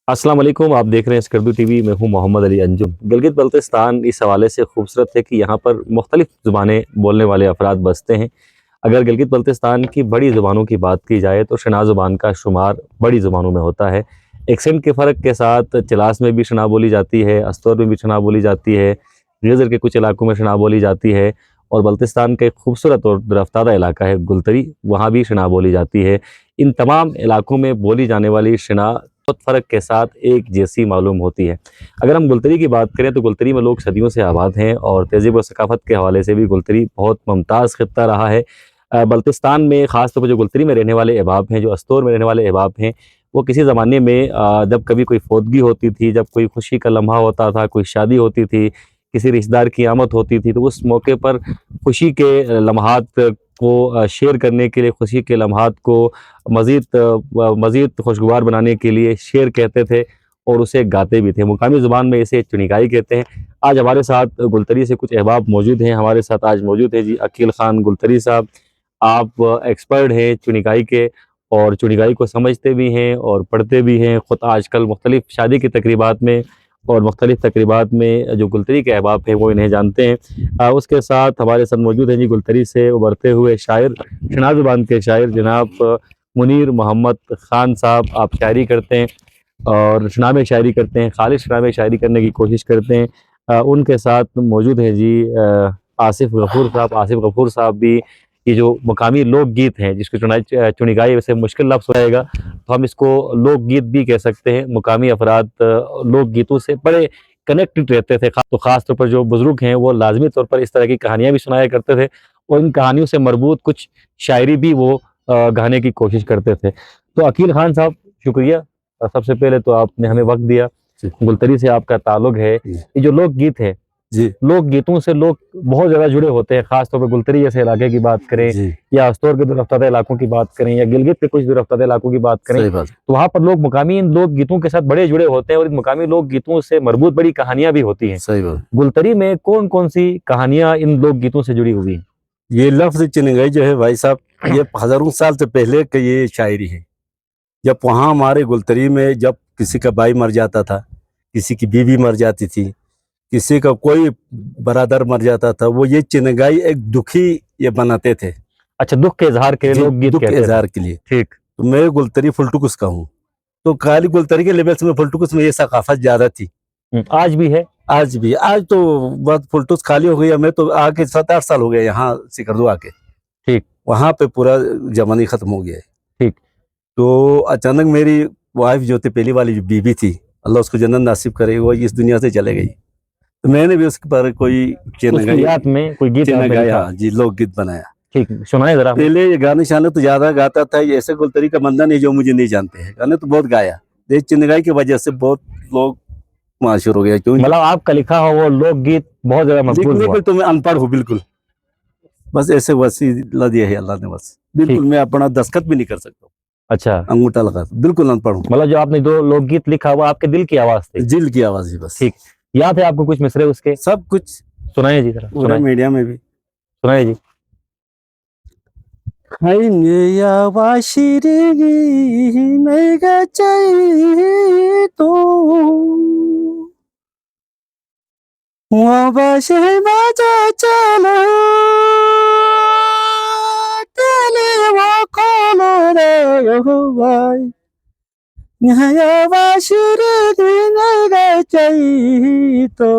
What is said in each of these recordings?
अस्सलाम वालेकुम। आप देख रहे हैं स्कर्दू टीवी। मैं हूं मोहम्मद अली अंजुम। गिलगित बल्तिस्तान इस हवाले से खूबसूरत है कि यहाँ पर मुख्तलिफ ज़ुबानें बोलने वाले अफराद बसते हैं। अगर गिलगित बल्तिस्तान की बड़ी ज़ुबानों की बात की जाए तो शना ज़ुबान का शुमार बड़ी ज़ुबानों में होता है। एक्सेंट के फ़र्क के साथ चिलास में भी शना बोली जाती है, अस्तोर में भी शना बोली जाती है, गेज़र के कुछ इलाकों में शना बोली जाती है और बल्तिस्तान का एक खूबसूरत और रफ्तादा इलाका है गुलतरी, वहाँ भी शना बोली जाती है। इन तमाम इलाकों में बोली जाने वाली शना बहुत फ़र्क के साथ एक जैसी मालूम होती है। अगर हम गुलतरी की बात करें तो गुलतरी में लोग सदियों से आबाद हैं और तहज़ीब व सकाफ़त के हवाले से भी गुलतरी बहुत मुमताज़ ख़ित्ता रहा है। बल्तिस्तान में ख़ास तौर पर जो गुलतरी में रहने वाले अहबाब हैं, जो अस्तोर में रहने वाले अहबाब हैं, वो किसी ज़माने में जब कभी कोई फ़ौतगी होती थी, जब कोई खुशी का लम्हा होता था, कोई शादी होती थी, किसी रिश्तेदार की आमद होती थी, तो उस मौके पर खुशी के लम्हात को शेयर करने के लिए, खुशी के लम्हात को मज़ीद खुशगवार बनाने के लिए शेर कहते थे और उसे गाते भी थे। मुकामी ज़ुबान में इसे चुनिगाई कहते हैं। आज हमारे साथ गुलतरी से कुछ अहबाब मौजूद हैं। हमारे साथ आज मौजूद है जी अकील ख़ान गुलतरी साहब। आप एक्सपर्ट हैं चुनिगाई के और चुनिगाई को समझते भी हैं और पढ़ते भी हैं। ख़ुद आजकल मुख्तलिफ़ शादी की तकरीबात में और मुख्तलिफ़ तकरीबात में जो गुलतरी के अहबाब हैं वो इन्हें जानते हैं। उसके साथ हमारे साथ मौजूद हैं जी गुलतरी से उभरते हुए शायर, शना ज़ुबान के शायर जनाब मुनीर मोहम्मद ख़ान साहब। आप शायरी करते हैं और शना में शायरी करते हैं, खालिश शना में शायरी करने की कोशिश करते हैं। उनके साथ मौजूद हैं जी आसिफ़ गफ़ूर साहब। आसिफ़ गफ़ूर साहब भी ये जो मकामी लोकगीत हैं जिसको चुनिगाई वैसे मुश्किल लफ्ज़ हो जाएगा, तो हम इसको लोकगीत भी कह सकते हैं। मुकामी अफराद लोकगीतों से बड़े कनेक्टेड रहते थे। तो ख़ास तौर पर जो बुज़ुर्ग हैं वो लाज़मी तौर पर इस तरह की कहानियाँ भी सुनाया करते थे और इन कहानियों से मरबूत कुछ शायरी भी वो गाने की कोशिश करते थे। तो अकील ख़ान साहब, शुक्रिया। सबसे पहले तो आपने हमें वक़्त दिया। जी, गुलतरी से आपका ताल्लुक़ है। जी, ये जो लोकगीत है, जी, लोकगीतों से लोग बहुत ज़्यादा जुड़े होते हैं, ख़ास तौर पे गुलतरी जैसे इलाके की बात करें जी, या अस्तोर के दूरअफ़्तादा इलाकों की बात करें या गिलगित के कुछ दूरअफ़्तादा इलाकों की बात करें, सही बात, तो वहाँ पर लोग मुकामी इन लोकगीतों के साथ बड़े जुड़े होते हैं और इन मुकामी लोकगीतों से मरबूत बड़ी कहानियाँ भी होती हैं। सही बात। गुलतरी में कौन-कौन सी कहानियाँ इन लोकगीतों से जुड़ी हुई हैं? ये लफ्ज़ चिनगई जो है भाई साहब, ये हज़ारों साल से पहले की ये शायरी है। जब वहाँ हमारे गुलतरी में जब किसी का भाई मर जाता था, किसी की बीवी मर जाती थी, किसी का कोई बरादर मर जाता था, वो ये चिनगाई एक दुखी ये बनाते थे। अच्छा, दुःख के इज़हार के लिए जी, लोकगीत दुःख कहते थे। इज़हार के लिए। ठीक। तो मैं गुलतरी फुलटुकुस का हूँ। तो खाली गुलतरी के लेवल से मैं फुलटुकुस में ये सकाफ़त ज़्यादा थी। आज भी है? आज भी, आज तो बस फुलटूस खाली हो गई है। मैं तो आके 7-8 साल हो गए यहाँ सिकरदू आके। ठीक, वहाँ पे पूरा ज़माना ही खत्म हो गया है। ठीक। तो अचानक मेरी वाइफ़ जो थी, पहली वाली जो बीवी थी, अल्लाह उसको जन्नत नसीब करे, वो इस दुनिया से चले गई। तो मैंने भी उसके पर कोई उसकी याद में कोई गीत चिन्ह आपने गाया, लिखा? हाँ जी, लोकगीत बनाया। ठीक, सुनाइए ज़रा हमें। पहले ये गाने-शाने तो ज़्यादा गाता था, ये ऐसे गुलतरी का बंदा नहीं जो मुझे नहीं जानते हैं। गाने तो बहुत गाया। ये चिन्ह गाई की वजह से बहुत लोग मशहूर हो गए। क्यों मतलब आपका लिखा हुआ वो लोकगीत बहुत ज़्यादा मकबूल लिखने हुआ। पे तो मैं अनपढ़ हूँ बिल्कुल। बस ऐसे वसीला दिया है अल्लाह ने बस। ठीक। बिल्कुल मैं अपना दस्तखत भी नहीं कर सकता हूँ, अच्छा, अंगूठा लगा बिल्कुल अनपढ़ हूँ। मतलब जो आपने जो लोकगीत लिखा वो आपके दिल की आवाज़ थी। जिल की आवाज़ ही बस। ठीक। याद है आपको कुछ मिसरे उसके? सब कुछ सुनाइए जी ज़रा, पूरे सुनाइए। मीडिया में भी। सुनाइए जी। हाइने आवाशिरी मैं गचाई तो वाबाशे मजा चलो तेले वो खोलो रे भाई आवाशिरी मैं गचाई तो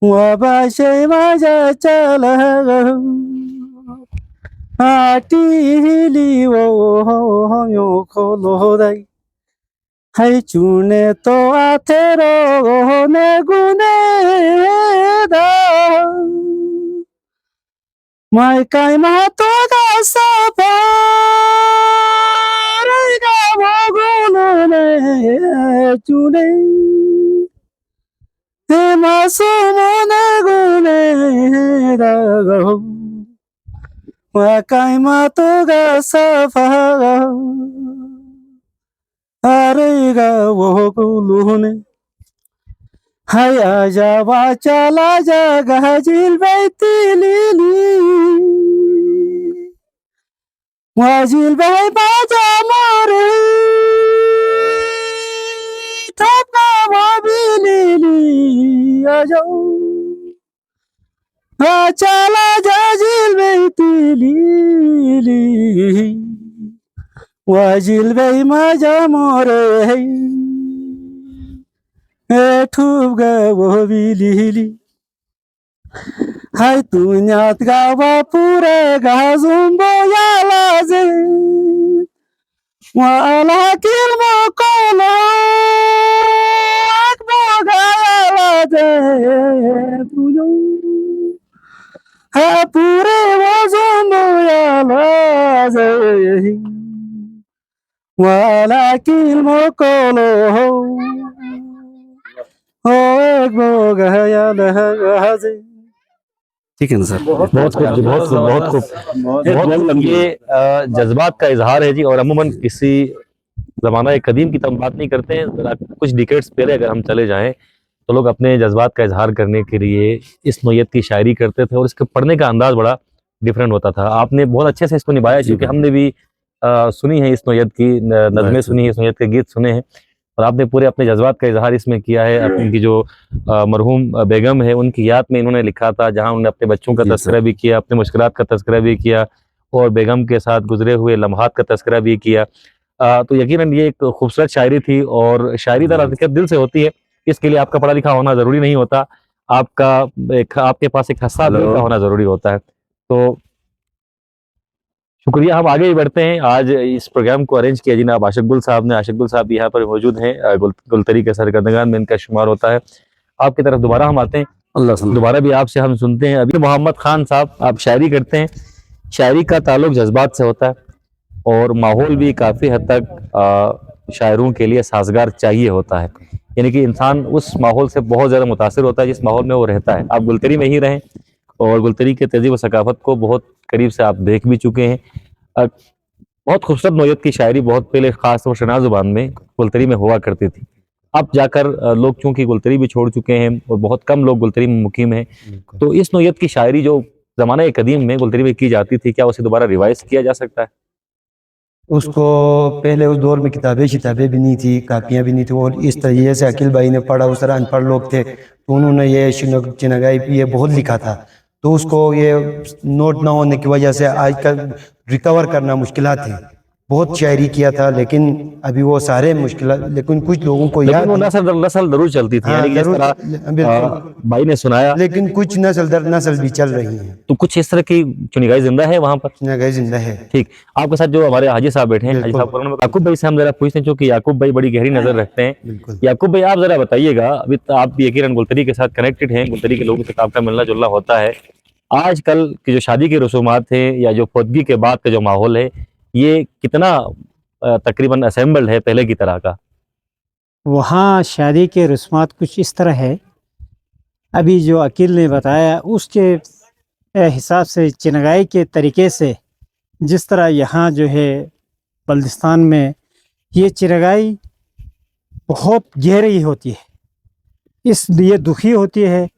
वाबाशे मजा चलो आटीली वो यो खोलो दाई हाय चूने तो आथेरो ने गुने दा माय काय मा तो गा साफा रे गा भगोनो ने चूने हे मासूमो ने गुने दा माय काय मा तो गा साफा अरेगा वो गुलूने हाय आजा चला जा गाजिल बैती लीली वाजिल भाई बाजा मोरे चला जाजिल बेतीली वाजिल बे मजा मोरे ठुब गो बिलिली हाय तुन्यात गावा पुरे गाजुम बोयाला जे वाला किल्मो कोलो बोगाला जे तुयो हा पुरे वाजुम बोयाला जे वाला किल्मो कोलो हो बोगाला जे। ठीक है ना सर? बहुत खूब जी, बहुत खूब, बहुत खूब, बहुत ये जज्बात का इजहार है जी। और अमूमन किसी ज़माना कदीम की तो हम बात नहीं करते हैं, ज़रा कुछ डिकेड्स पहले अगर हम चले जाएं तो लोग अपने जज्बात का इजहार करने के लिए इस नोयत की शायरी करते थे और इसके पढ़ने का अंदाज बड़ा डिफरेंट होता था। आपने बहुत अच्छे से इसको निभाया, क्योंकि हमने भी सुनी है इस नोयत की नज़में सुनी है, इस नोयत के गीत सुने हैं, और आपने पूरे अपने जज्बात का इजहार इसमें किया है। अपनी जो मरहूम बेगम है उनकी याद में इन्होंने लिखा था, जहां उन्होंने अपने बच्चों का तज़किरा भी किया, अपने मुश्किलात का तज़किरा भी किया और बेगम के साथ गुजरे हुए लम्हात का तज़किरा भी किया। तो यकीनन ये एक खूबसूरत शायरी थी, और शायरी दर हकीकत दिल से होती है। इसके लिए आपका पढ़ा लिखा होना ज़रूरी नहीं होता, आपके पास एक हसास दिल का होना ज़रूरी होता है। तो शुक्रिया, हम आगे भी बढ़ते हैं। आज इस प्रोग्राम को अरेंज किया जनाब आशिक गुल साहब ने। आशिक गुल साहब यहाँ पर मौजूद हैं, गुलतरी के सरकर्दगान में इनका शुमार होता है। आपकी तरफ दोबारा हम आते हैं, दोबारा भी आपसे हम सुनते हैं। अभी मोहम्मद खान साहब, आप शायरी करते हैं, शायरी का ताल्लुक जज्बात से होता है और माहौल भी काफ़ी हद तक शायरों के लिए साजगार चाहिए होता है, यानी कि इंसान उस माहौल से बहुत ज़्यादा मुतासिर होता है जिस माहौल में वो रहता है। आप गुलतरी में ही रहें और गुलतरी के तहज़ीब व सकाफ़त को बहुत करीब से आप देख भी चुके हैं। बहुत खूबसूरत नोयत की शायरी बहुत पहले ख़ास तौर शनाज़ ज़ुबान में गुलतरी में हुआ करती थी। अब जाकर लोग चूँकि गुलतरी भी छोड़ चुके हैं और बहुत कम लोग गुलतरी में मुकीम हैं, तो इस नोयत की शायरी जो ज़माना कदीम में गुलतरी में की जाती थी, क्या उसे दोबारा रिवाइज़ किया जा सकता है? उसको पहले उस दौर में किताबें भी नहीं थी, कापियाँ भी नहीं थी, और इस तरीके से अकील भाई ने पढ़ा, उस तरह अनपढ़ लोग थे तो उन्होंने ये चिनगाई ये बहुत लिखा था, तो उसको ये नोट ना होने की वजह से आजकल रिकवर करना मुश्किलात है। बहुत शायरी किया था लेकिन अभी वो सारे मुश्किल, लेकिन कुछ लोगों को याद लेकिन वो नस्ल दर नस्ल जरूर चलती थी, हाँ, यानी कि जिस तरह बिल्कुल। भाई ने सुनाया, लेकिन कुछ नस्ल दर नस्ल भी चल रही हैं, तो कुछ इस तरह की चुनिगाई जिंदा है वहां पर। चिनगाई जिंदा है। ठीक, आपके साथ जो हमारे हाजी साहब बैठे हैं, हाजी साहब को याकूब भाई से हम जरा पूछते हैं, क्योंकि याकूब भाई बड़ी गहरी नजर रखते हैं। बिल्कुल। याकूब भाई, आप जरा बताइएगा, अभी तो आप भी यकीनन गुलतरी के साथ कनेक्टेड हैं, गुलतरी के लोगों से आपका मिलना जुलना होता है। आजकल की जो शादी की रसूमात है या जो फौतगी के बाद का जो माहौल है, ये कितना तकरीबन असेंबल्ड है पहले की तरह का? वहाँ शादी के रस्मात कुछ इस तरह है, अभी जो अकील ने बताया उसके हिसाब से चिनगाई के तरीके से, जिस तरह यहाँ जो है बल्दिस्तान में ये चिनगाई बहुत गहरी होती है, इसलिए दुखी होती है।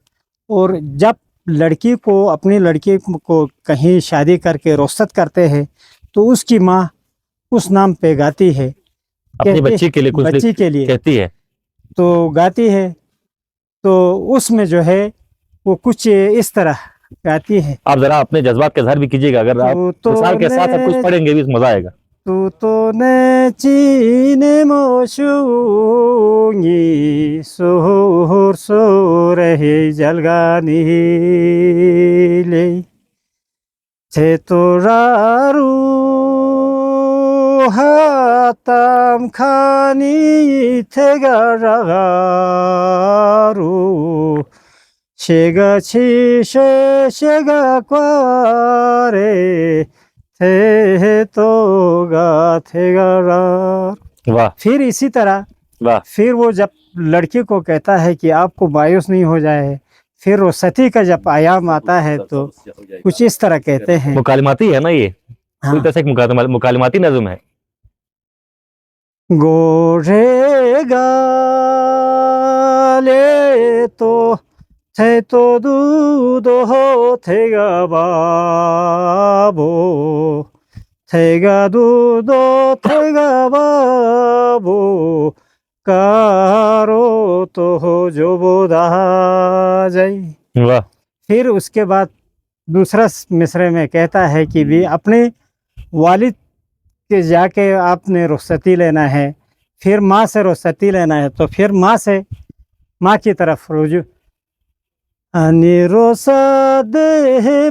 और जब लड़की को, अपनी लड़की को कहीं शादी करके रुखसत करते हैं तो उसकी माँ उस नाम पे गाती है, अपनी बच्ची के लिए कुछ बच्ची के लिए कहती है, तो गाती है, तो उसमें जो है वो कुछ इस तरह गाती है। आप जरा अपने जज्बात का इजहार भी कीजिएगा, अगर आप तो मिसाल के साथ सब कुछ पढ़ेंगे भी मजा आएगा। तो ने चीने मोशुंगी सोहर सो रहे जलगानी ले थे तो रारू हातम खानी थे गारू शेगा शीशे शेगा क्वारे थे तो गा थे गारा। वाह फिर इसी तरह वाह, फिर वो जब लड़की को कहता है कि आपको मायूस नहीं हो जाए, फिर वो सती का जब आयाम आता है तो कुछ इस तरह कहते हैं। मुकालिमाती है ना ये, हाँ। कोई तरह से एक मुकालिमाती नज़्म है। गोरे गाले तो थे तो दूध हो थेगा बाबो थेगा दूध थेगा बाबो कारो तो हो जो बोधा जाई। वाह, फिर उसके बाद दूसरा मिसरे में कहता है कि भी अपने वालिद के जाके आपने रुखसती लेना है, फिर माँ से रुखसती लेना है, तो फिर माँ की तरफ रुजू। अनि रोसद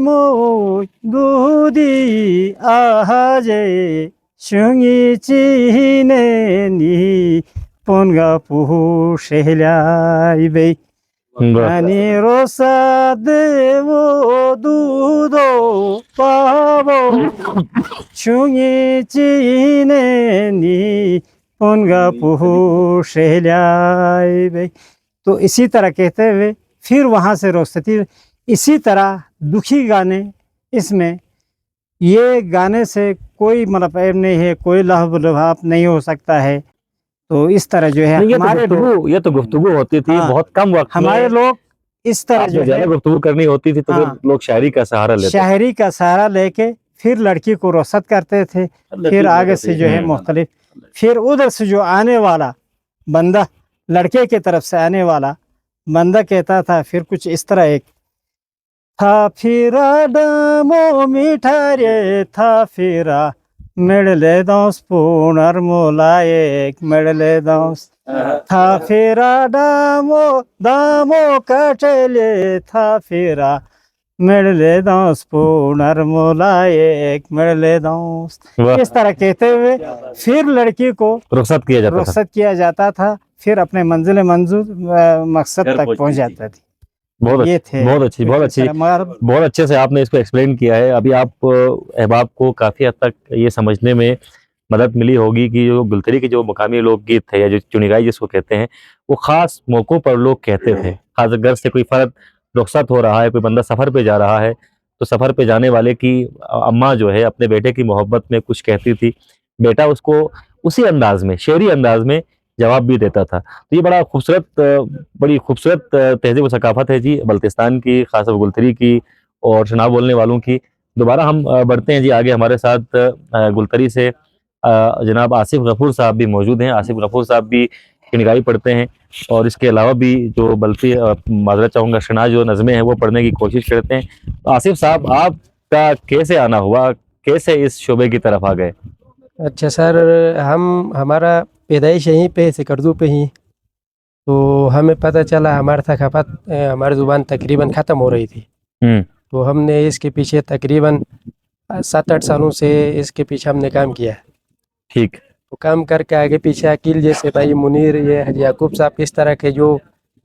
मो दूदी आहाजे शुंगी चीने नी पोनगा पुहु शेहलाई बे। वाह, अनि रोसद वो दूधो पावो शुंगी चीने नी पोनगा पुहु शेहलाई बे। तो इसी तरह कहते हुए फिर वहाँ से रुखसती। इसी तरह दुखी गाने, इसमें ये गाने से कोई मतलब ऐब नहीं है, कोई लहब लुभाब नहीं हो सकता है। तो इस तरह जो है नहीं, ये तो गुफ्तगू होती थी हाँ, बहुत कम वक्त हमारे में। लोग इस तरह आपको जो ज्यादा है गुफ्तगू करनी होती थी तो हाँ, फिर लोग शायरी का सहारा लेते शायरी का सहारा लेके फिर लड़की को रुखसत करते थे। फिर आगे से जो है मुख्तलिफ, फिर उधर से जो आने वाला बंदा, लड़के की तरफ से आने वाला बंदा कहता था फिर कुछ इस तरह, एक था फिरा डमो मीठा रे था फिरा मेडले दौस पूनर मोला एक मेडले दौस था फिरा दामो कटले था फिरा मेडले दौस पूनर मोला एक मेडले दौस। वाह, इस तरह कहते हुए फिर लड़की को रुखसत किया जाता था। रुखसत किया जाता था, फिर अपने मंजिल मंजूर मकसद तक पहुंच जाता थी। बहुत ये अच्छी, थे बहुत अच्छी, बहुत अच्छी, मगर बहुत अच्छे से आपने इसको एक्सप्लेन किया है। अभी आप अहबाब को काफ़ी हद तक ये समझने में मदद मिली होगी कि जो गुलतरी के जो मुकामी लोकगीत थे या जो चुनिगाई जिसको कहते हैं, वो ख़ास मौक़ों पर लोग कहते थे। खास घर से कोई फ़र्द रुखसत हो रहा है, कोई बंदा सफ़र पे जा रहा है, तो सफ़र पे जाने वाले की अम्मा जो है अपने बेटे की मोहब्बत में कुछ कहती थी, बेटा उसको उसी अंदाज में, शेरी अंदाज में जवाब भी देता था। तो ये बड़ा खूबसूरत, बड़ी खूबसूरत तहज़ीब व सकाफ़त है जी बल्तिस्तान की, ख़ासतौर गुलतरी की और शनाब बोलने वालों की। दोबारा हम बढ़ते हैं जी आगे। हमारे साथ गुलतरी से जनाब आसिफ गफूर साहब भी मौजूद हैं। आसिफ गफूर साहब भी किनगाई पढ़ते हैं और इसके अलावा भी जो बल्कि माजरत चाहूँगा शना जो नज़में हैं वो पढ़ने की कोशिश करते हैं। तो आसिफ साहब, आपका कैसे आना हुआ, कैसे इस शोबे की तरफ आ गए? अच्छा सर, हमारा पैदाइश यहीं पे सिकरदू पे ही, तो हमें पता चला हमारी थकाफत हमारी ज़ुबान तकरीबन ख़त्म हो रही थी। तो हमने इसके पीछे तकरीबन 7-8 सालों से इसके पीछे हमने काम किया। ठीक। तो काम करके आगे पीछे अकील जैसे भाई मुनीर, ये हाजी याकूब साहब, इस तरह के जो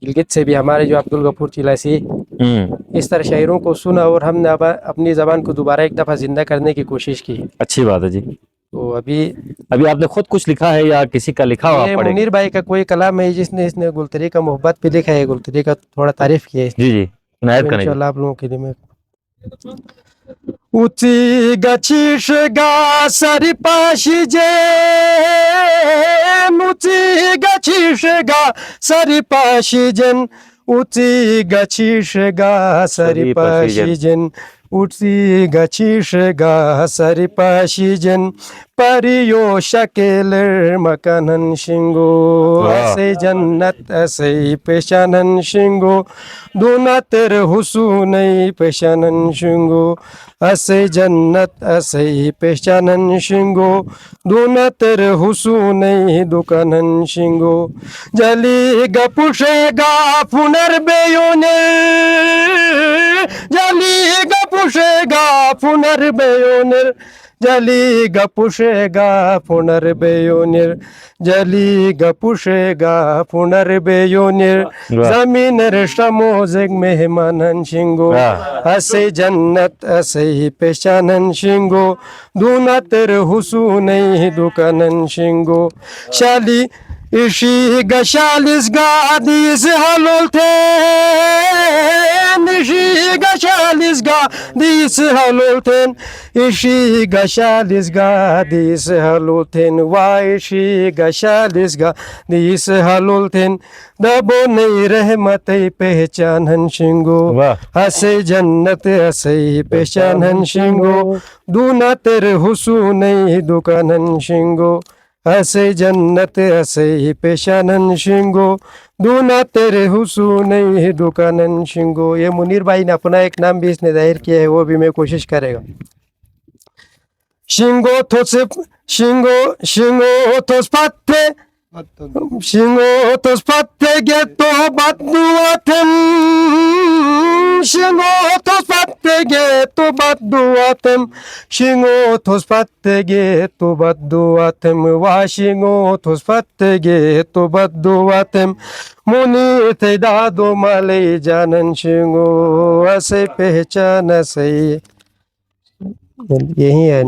गिलगित से भी हमारे जो अब्दुल गफूर चिलासी, इस तरह शायरों को सुना और हमने अब अपनी ज़बान को दोबारा एक दफ़ा ज़िंदा करने की कोशिश की। अच्छी बात है जी। तो अभी आपने खुद कुछ लिखा है या किसी का लिखा हुआ ये आप पढ़ेंगे? मुनीर भाई का कोई कलाम है जिसने इसने गुलतरी का मोहब्बत पे लिखा है, गुलतरी का थोड़ा तारीफ किया है। जी जी, इनायत करें। इंशाल्लाह आप लोगों के लिए मैं उची गचिश गा सरी पाशी जे उची गचिश गा सरी पाशी जन उची गचिश गा सरी पाशी जन उची गचिश गा सरी पाशी जन परियो शकेलर मकानन शिंगो असे जन्नत असे पेशानन शिंगो दोना तेरे हुसूनै पेशानन शिंगो असे जन्नत असे पेशानन शिंगो दोना तेरे हुसूनै दुकानन शिंगो जली गपुशे गा पुनर्बेयोने जली गपुशे गा पुनर्बेयोने जली गपुशेगा पुनर्बेयोनिर जली गपुशेगा पुनर्बेयोनिर जमीनर शमोजग मेहमानन शिंगो असे जन्नत असे पेशानन शिंगो दूना तेरे हुसूनै दुकानन शिंगो शाली इशी गशालिस गादीस हलोलते इशी गशालिस गादीस हलोलते इशी गशालिस गादीस हलोलते वाइशी गशालिस गादीस हलोलते दबो नहीं रहमते पहचानन शिंगो हसे जन्नत हसे पहचानन शिंगो दूना तेरे हुसूनै दुकानन शिंगो हसे जन्नत हसे पेशानन शिंगो दूना तेरे हुसून ही दुकानन शिंगो। ये मुनीर भाई ने अपना एक नाम भी इसने जाहिर किया है, वो भी मैं कोशिश करेगा। शिंगो थोस पत्ते शिंगो थोस पत्ते गेतो बदुआथम शिंगो थोस पत्ते गेतो बदुआथम शिंगो थोस पत्ते गेतो बदुआथम वा शिंगो थोस पत्ते गेतो बदुआथम मुनी थे दादो माले जानन शिंगो ऐसे पहचान से। यही है ये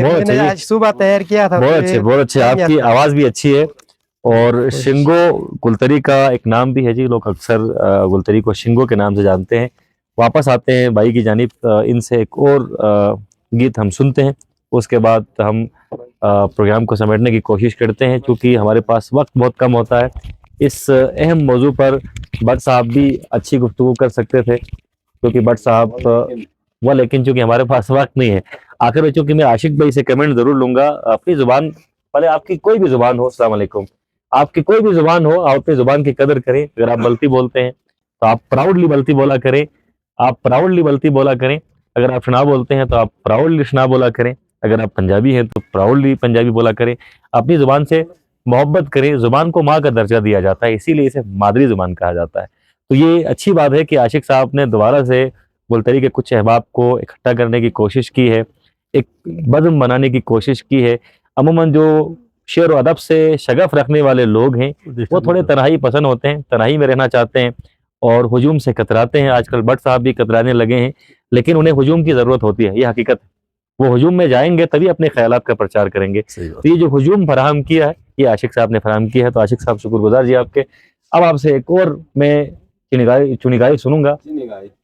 बहुत मैंने अच्छे। आज सुबह तैयार किया था। बहुत अच्छे, बहुत अच्छे। आपकी आवाज भी अच्छी है और शिंगो गुलतरी का एक नाम भी है जी। लोग अक्सर गुलतरी को शिंगो के नाम से जानते हैं। वापस आते हैं भाई की जानिब, इनसे एक और गीत हम सुनते हैं, उसके बाद हम प्रोग्राम को समेटने की कोशिश करते हैं। क्योंकि हमारे पास वक्त बहुत कम होता है, इस अहम मौजू पर भट्ट साहब भी अच्छी गुफ्तगू कर सकते थे, क्योंकि भट्ट साहब वो, लेकिन चूंकि हमारे पास वक्त नहीं है। आखिर में चूंकि मैं आशिक भाई से कमेंट जरूर लूंगा, अपनी जुबान, भले आपकी कोई भी जुबान हो, अस्सलाम वालेकुम, आपकी कोई भी जुबान हो, आप अपनी जुबान की कदर करें। अगर आप बल्ती बोलते हैं तो आप प्राउडली बल्ती बोला करें, आप प्राउडली बल्ती बोला करें। अगर आप शना बोलते हैं तो आप प्राउडली शना बोला करें। अगर आप पंजाबी हैं तो प्राउडली पंजाबी बोला करें। अपनी जुबान से मोहब्बत करें। जुबान को माँ का दर्जा दिया जाता है, इसीलिए इसे मादरी जुबान कहा जाता है। तो ये अच्छी बात है कि आशिक साहब ने दोबारा से गुलतरी के कुछ अहबाब को इकट्ठा करने की कोशिश की है, एक बज़्म बनाने की कोशिश की है। अमूमन जो शेर व अदब से शगफ रखने वाले लोग हैं वो थोड़े तन्हाई पसंद होते हैं, तन्हाई में रहना चाहते हैं और हुजूम से कतराते हैं। आजकल भट्ट साहब भी कतराने लगे हैं, लेकिन उन्हें हुजूम की ज़रूरत होती है, ये हकीकत है। वो हुजूम में जाएंगे तभी अपने ख्यालात का प्रचार करेंगे। तो ये जो हुजूम फराहम किया है, ये आशिक साहब ने फराहम किया है। तो आशिक साहब शुक्रगुजार जी आपके। अब आपसे एक और मैं चुनिगाई सुनूंगा,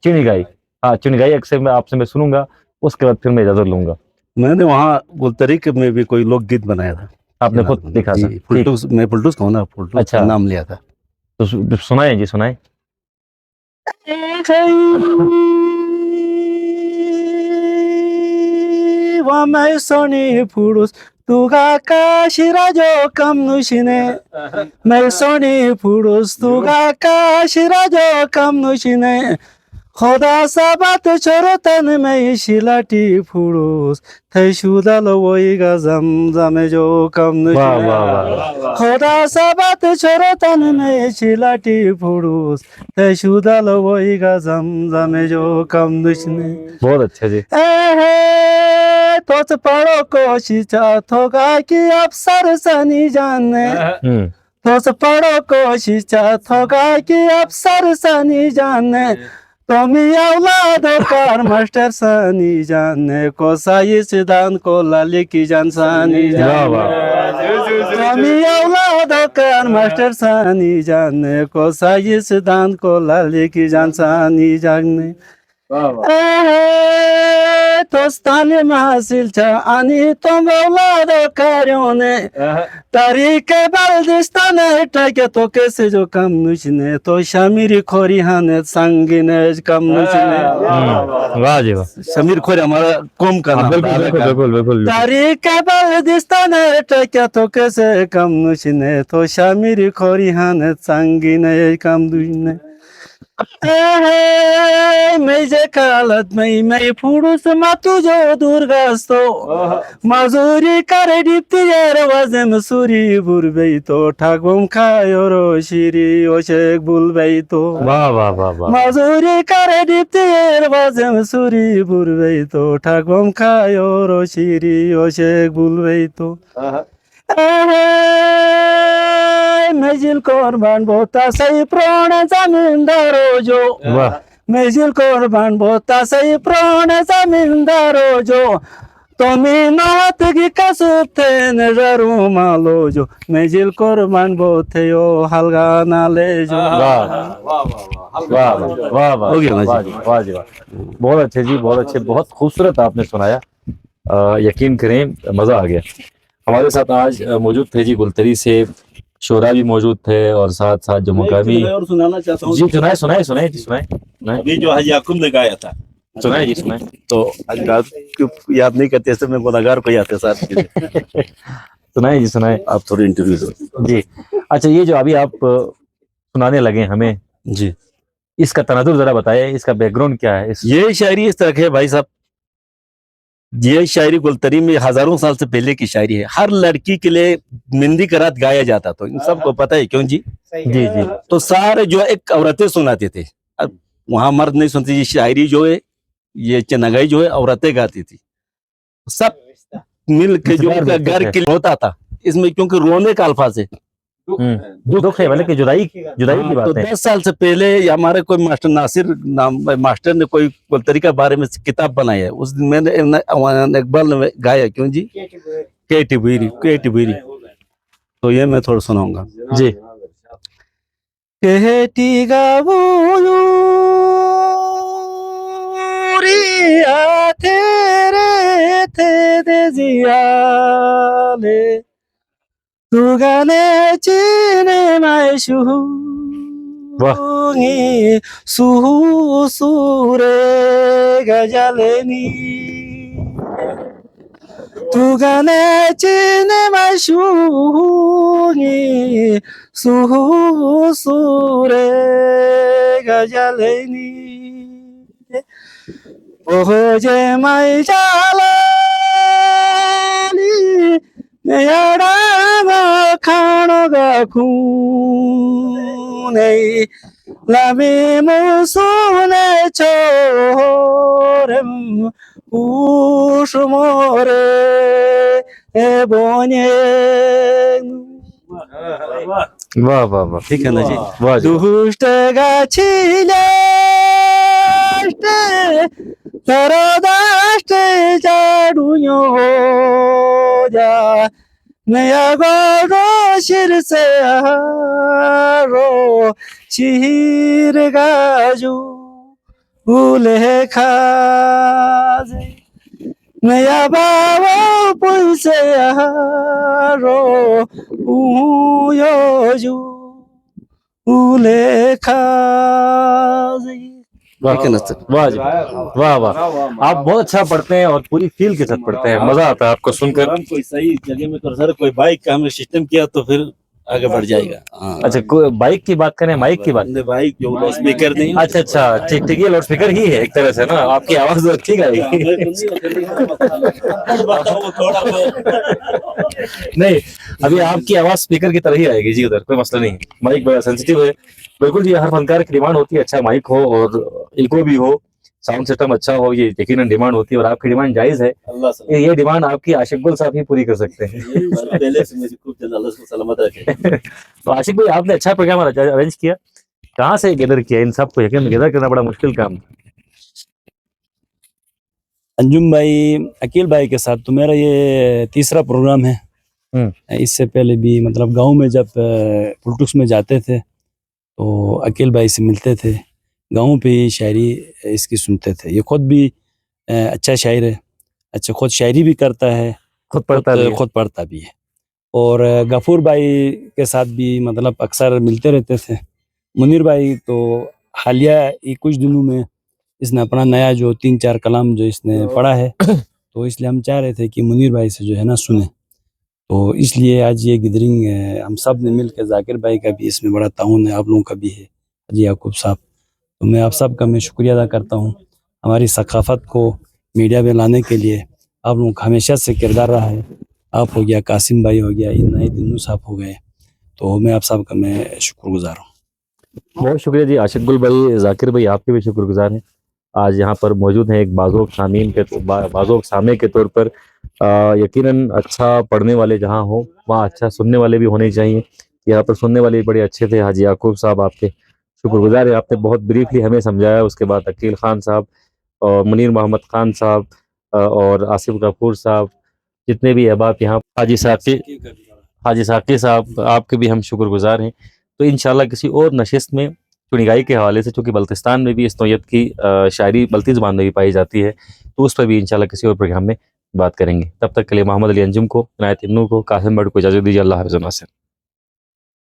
चिनिगाई, हाँ चिनिगाई अक्सर मैं आपसे मैं सुनूंगा, उसके बाद फिर मैं इजाजत लूंगा। मैंने वहाँ गुलतरी के में भी कोई लोकगीत बनाया था, आपने खुद लिखा था? फुलटूस, मैं फुलटूस कहूँ ना, फुलटूस अच्छा। का नाम लिया था। तो सुनाए जी, सुनाए। Wamai soni purus tuga ka shirajo kam nushine. Mai soni purus tuga ka shirajo kam nushine. Khoda sabat chorotan mai shilati purus. Thai shudal woiga zam zame jo kam वाह nushine. वाह वाह। Khoda sabat chorotan mai shilati purus. Thai shudal woiga zam zame jo kam nushine. बहुत अच्छा जी। तोच पड़ो कोशिश थोगा कि अफसर सनी जाने। तोच पड़ो कोशिश थोगा कि अफसर सनी जाने। तुम औलाद कार मास्टर सनी जाने को साई सिद्धांत को लाली की जान सनी जाने। तुम औलाद कार मास्टर सनी जाने को साई सिद्धांत को लाली की जान सनी जाने। तोस्ताने हासिल छ अनि तुम औलाद कार्योने तारीके बल्दिस्तान टके तो कैसे जो कम नुशने तो शमीरी खोरी हाने संगीने कम नुशने। वाह जी वाह। समीर खोरे हमारा कौम का नाम था। बिल्कुल बिल्कुल बिल्कुल। तारीके बल्दिस्तान टके तो कैसे कम नुशने तो शमीरी खोरी हाने संगीने कम नुशने। मैजे कालत मैं पुरुष मातु जो दुर्गास्तो मजूरी करे डिप्ती यार वजम सूरी बुरबे तो ठाकुम खायो रो शिरी ओशेक बुलबे तो। वाह वाह वाह वाह। मजूरी करे डिप्ती यार वजम सूरी बुरबे तो ठाकुम खायो रो शिरी ओशेक बुलबे तो। मेजिल कोरबान बोता सही प्राण जमींदारो जो। मेजिल कोरबान बोता सही प्राण जमींदारो जो। तुम्हें नात की कसुब थे नजरू मालो जो। मेजिल कोरबान बोते यो हलगा नाले जो। वाह वाह वाह वाह। हो गया ना जी? वाह जी वाह। बहुत अच्छे जी, बहुत अच्छे, बहुत खूबसूरत आपने सुनाया। यकीन करें मजा आ गया। हमारे साथ आज मौजूद थे जी गुलतरी से शोरा भी मौजूद थे और साथ साथ जो मुकामी। और सुनाना चाहता हूँ जी सुनाए सुनाए सुनाए जी सुनाए। अभी जो हाजी याकूब ने गाया था, सुनाए जी सुनाए। तो आज रात क्यों याद नहीं करते, ऐसे में गुनाहगार को याद है साथ। सुनाए जी, सुनाए आप थोड़ी इंटरव्यू दो जी। अच्छा, ये जो अभी आप सुनाने लगे हमें, जी। इसका तनाजुर जरा बताइए, इसका बैकग्राउंड क्या है? ये शायरी इस तरह की है भाई साहब, ये शायरी गुलतरी में हजारों साल से पहले की शायरी है। हर लड़की के लिए मेहंदी का रात गाया जाता, तो इन सबको पता है क्यों जी? जी जी। तो सारे जो एक औरतें सुनाते थे, अब वहां मर्द नहीं सुनते। ये शायरी जो है, ये चनगाई जो है, औरतें गाती थी। सब मिल के जो उनका घर के लिए होता था, इसमें क्योंकि रोने का अल्फाज है, दुख है, मतलब कि जुदाई की बात तो है। 10 साल से पहले हमारे कोई मास्टर नासिर नाम मास्टर ने कोई गुलतरी के बारे में किताब बनाई है, उस दिन मैंने इकबाल ने गाया क्यों जी, केटी बीरी। तो ये मैं थोड़ा सुनाऊंगा जी। केटी गावूरिया तेरे थे दे जियाले तू गाने चीने मायशू वाह। सूरे गजलनी तू गाने चीने मायशू सूरे गजलनी ओह जे माय जालानी मेरा खानो गाखू नहीं लामे मुसुने छोरम उश मोरे ए बोने। वाह वाह वाह, ठीक है ना जी? वाह जी। दुष्ट गाछिले तरदाष्ट जाडुयो जा नया गोरो शिर से रो शीर गाजू उले खाजे नया बाबो पुसे रो उयोजू उले खाजे। वाह वाह जी, वाह वाह। आप बहुत अच्छा पढ़ते हैं और पूरी फील के साथ पढ़ते हैं, मजा आता है आपको सुनकर। कोई सही जगह में तो सर कोई बाइक का हमने सिस्टम किया तो फिर आगे बढ़ जाएगा। हाँ। अच्छा, बाइक की बात करें, माइक की बात? बाइक जो लाउड स्पीकर नहीं। अच्छा अच्छा, ठीक ठीक, ये लाउड स्पीकर ही है एक तरह से ना, आपकी आवाज तो ठीक आएगी। नहीं, अभी आपकी आवाज स्पीकर की तरह ही आएगी जी, उधर कोई मसला नहीं है। माइक बड़ा सेंसिटिव है, बिल्कुल जी। हर फनकार की डिमांड होती है अच्छा माइक हो और इको भी हो, साउंड सिस्टम अच्छा हो, ये यकीनन डिमांड होती है और आपकी डिमांड जायज है। ये डिमांड आपकी आशिक गुल साहब ही पूरी कर सकते हैं। पहले से मुझे खूब सलामत रखे। तो आशिक भाई, आपने अच्छा प्रोग्राम अरेंज किया, कहाँ से गैदर किया इन सबको? यकीन गैदर करना बड़ा मुश्किल काम था। अंजुम भाई, अकील भाई के साथ तो मेरा ये तीसरा प्रोग्राम है। इससे पहले भी मतलब गांव में जब पुलटुक्स में जाते थे तो अकील भाई से मिलते थे, गाँव पे ही शायरी इसकी सुनते थे। ये खुद भी अच्छा शायर है, अच्छा खुद शायरी भी करता है, खुद पढ़ता भी है। और गफूर भाई के साथ भी मतलब अक्सर मिलते रहते थे। मुनीर भाई तो हालिया ये कुछ दिनों में इसने अपना नया जो 3-4 कलाम जो इसने पढ़ा है, तो इसलिए हम चाह रहे थे कि मुनीर भाई से जो है ना सुने, तो इसलिए आज ये गैदरिंग हम सब ने मिल के, जाकिर भाई का भी इसमें बड़ा ताउन है, आप लोगों का भी है, हाजी याकूब साहब, तो मैं आप सब का मैं शुक्रिया अदा करता हूँ। हमारी सकाफ़त को मीडिया में लाने के लिए आप लोगों का हमेशा से किरदार रहा है। आप हो गया, कासिम भाई हो गया, इनायत दिन्नू साहब हो गए, तो मैं आप सब का मैं शुक्रगुजार हूँ। बहुत शुक्रिया जी आशिक गुल भाई, जाकिर भाई आपके भी शुक्रगुजार हैं। आज यहाँ पर मौजूद हैं एक बाज़ोक सामे के तौर पर। यकीनन अच्छा पढ़ने वाले जहाँ हो वहाँ अच्छा सुनने वाले भी होने चाहिए। यहाँ पर सुनने वाले बड़े अच्छे थे। हाजी याकूब साहब आपके शुक्रगुजार है, आपने बहुत ब्रीफली हमें समझाया। उसके बाद अकील खान साहब और मुनीर मोहम्मद खान साहब और आसिफ गफूर साहब, जितने भी अहबाब यहाँ, हाजी साकी साहब, आपके भी हम शुक्रगुजार हैं। तो इंशाल्लाह किसी और नशिस्त में चुनिगाई के हवाले से, चूँकि बल्तिस्तान में भी इस नौयत की शायरी बल्ती ज़बान में भी पाई जाती है, तो उस पर भी इंशाल्लाह किसी और प्रोग्राम में बात करेंगे। तब तक के लिए मोहम्मद अली अंजुम को, इनायत इन्नू को, कासिम भट्ट को इजाज़त दीजिए। अल्लाह हाफ़िज़।